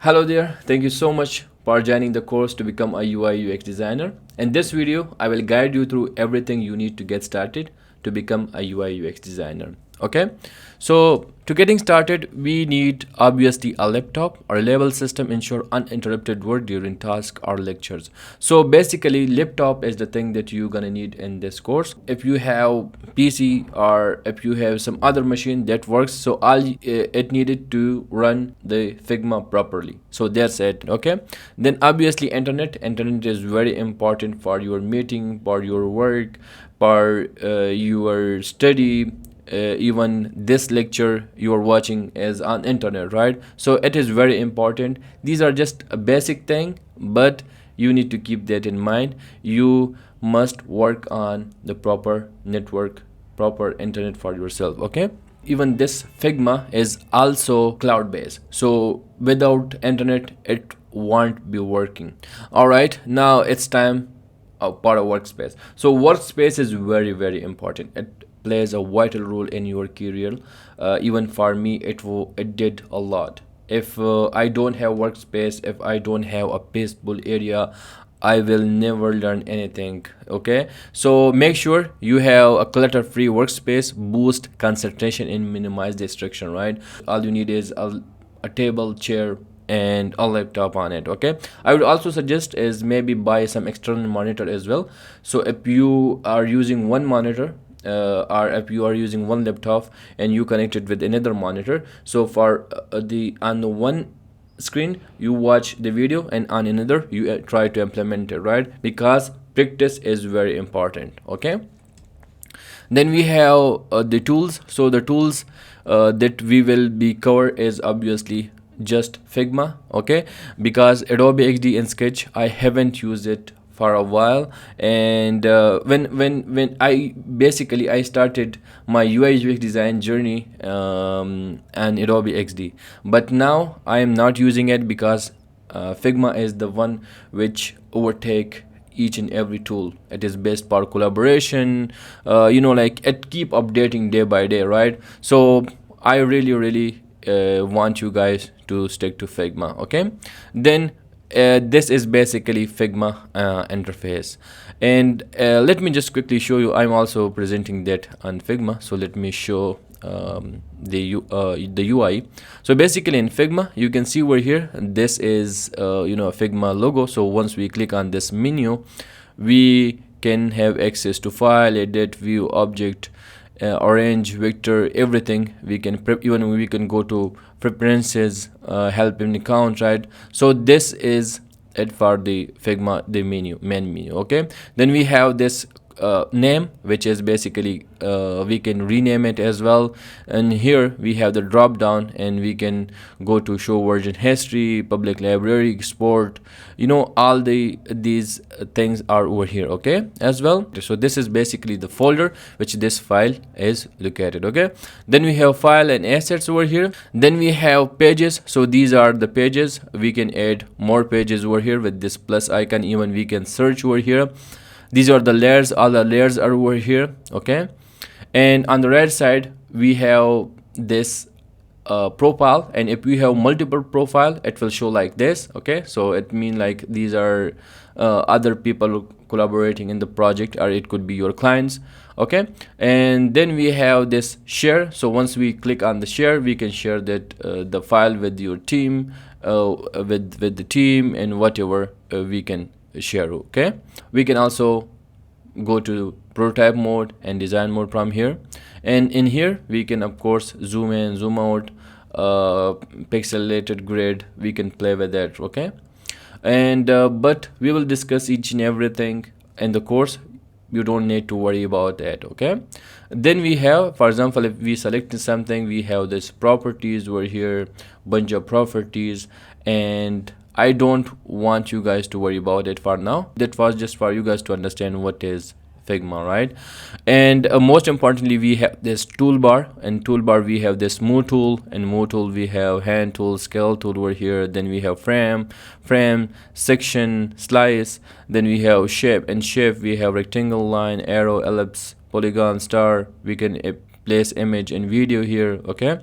Hello there, thank you so much for joining the course to become a UI UX designer. In this video, I will guide you through everything you need to get started to become a UI UX designer. Okay, so to getting started, we need obviously a laptop. Or reliable system ensure uninterrupted work during tasks or lectures. So basically, laptop is the thing that you're gonna need in this course. If you have PC or if you have some other machine that works, so all it needed to run the Figma properly. So that's it. Okay, then obviously internet is very important for your meeting, for your work, for your study. Even this lecture you are watching is on internet, right? So it is very important. These are just a basic thing, but you need to keep that in mind. You must work on the proper network, proper internet for yourself. Okay, even this Figma is also cloud based, so without internet it won't be working. All right, now it's time part of Workspace. So Workspace is very important. It plays a vital role in your career. Even for me, it did a lot. If I don't have Workspace, if I don't have a peaceful area, I will never learn anything. Okay, so make sure you have a clutter-free workspace, boost concentration and minimize distraction. Right, all you need is a table, chair, and a laptop on it. Okay, I would also suggest is maybe buy some external monitor as well. So if you are using one monitor, or if you are using one laptop and you connect it with another monitor, so for the on the one screen you watch the video and on another you try to implement it, right? Because practice is very important. Okay, then we have the tools. So the tools that we will be cover is obviously just Figma. Okay, because Adobe XD and Sketch I haven't used it for a while, and when I started my UI UX design journey and Adobe XD, but now I am not using it because Figma is the one which overtake each and every tool. It is best for collaboration. Like it keep updating day by day, right? So I really want you guys to stick to Figma. Okay, then this is basically Figma interface, and let me just quickly show you. I'm also presenting that on Figma, so let me show the UI. So basically in Figma you can see over here, this is a Figma logo. So once we click on this menu, we can have access to file, edit, view, object, orange, vector, everything. We can even we can go to preferences, help in account, right? So this is it for the Figma, the main menu. Okay, then we have this name, which is basically we can rename it as well. And here we have the drop down, and we can go to show version history, public library, export, all these things are over here. Okay, as well. So this is basically the folder which this file is located. Okay, then we have file and assets over here. Then we have pages. So these are the pages. We can add more pages over here with this plus icon. Even we can search over here. These are the layers. All the layers are over here. Okay, and on the right side we have this profile, and if we have multiple profile it will show like this. Okay, so it means like these are other people collaborating in the project, or it could be your clients. Okay, and then we have this share. So once we click on the share, we can share that the file with your team, with the team, and whatever we can share. Okay, we can also go to prototype mode and design mode from here, and in here we can of course zoom in, zoom out, pixelated grid, we can play with that. Okay, and but we will discuss each and everything in the course. You don't need to worry about that. Okay, then we have, for example, if we select something, we have this properties over here, bunch of properties, and I don't want you guys to worry about it for now. That was just for you guys to understand what is Figma, right? And most importantly, we have this toolbar. And toolbar we have this move tool, and move tool we have hand tool, scale tool over here. Then we have frame, section, slice. Then we have shape, and shape we have rectangle, line, arrow, ellipse, polygon, star. We can place image and video here. Okay,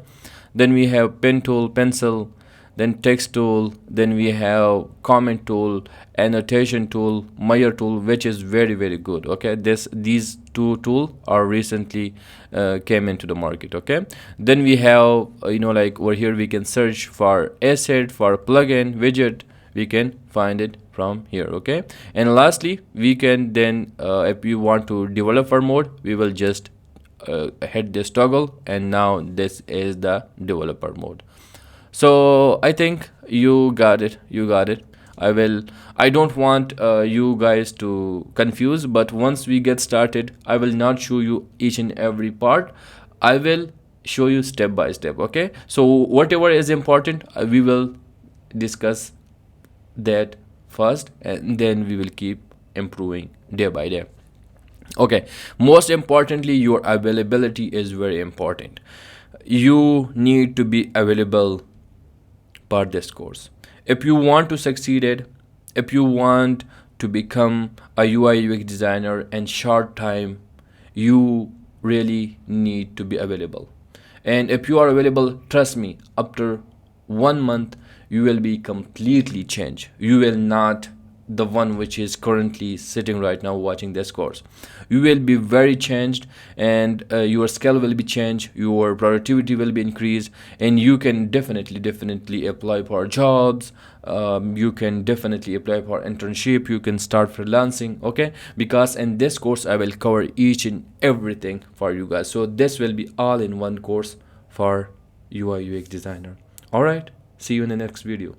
then we have pen tool, pencil. then text tool, then we have comment tool, annotation tool, measure tool, which is very very good. Okay, these two tools are recently came into the market. Okay, then we have like over here we can search for asset, for plugin, widget, we can find it from here. Okay, and lastly we can then if you want to developer mode, we will just hit this toggle, and now this is the developer mode. So I think you got it, I don't want you guys to confuse, but once we get started, I will not show you each and every part, I will show you step by step. Okay, so whatever is important, we will discuss that first, and then we will keep improving day by day. Okay, most importantly, your availability is very important. You need to be available for this course. If you want to succeed it, if you want to become a UI UX designer in short time, you really need to be available. And if you are available, trust me, after 1 month you will be completely changed. You will not the one which is currently sitting right now watching this course. You will be very changed, and your skill will be changed, your productivity will be increased, and you can definitely apply for jobs. You can definitely apply for internship, you can start freelancing. Okay, because in this course I will cover each and everything for you guys. So this will be all in one course for UI UX designer. All right, see you in the next video.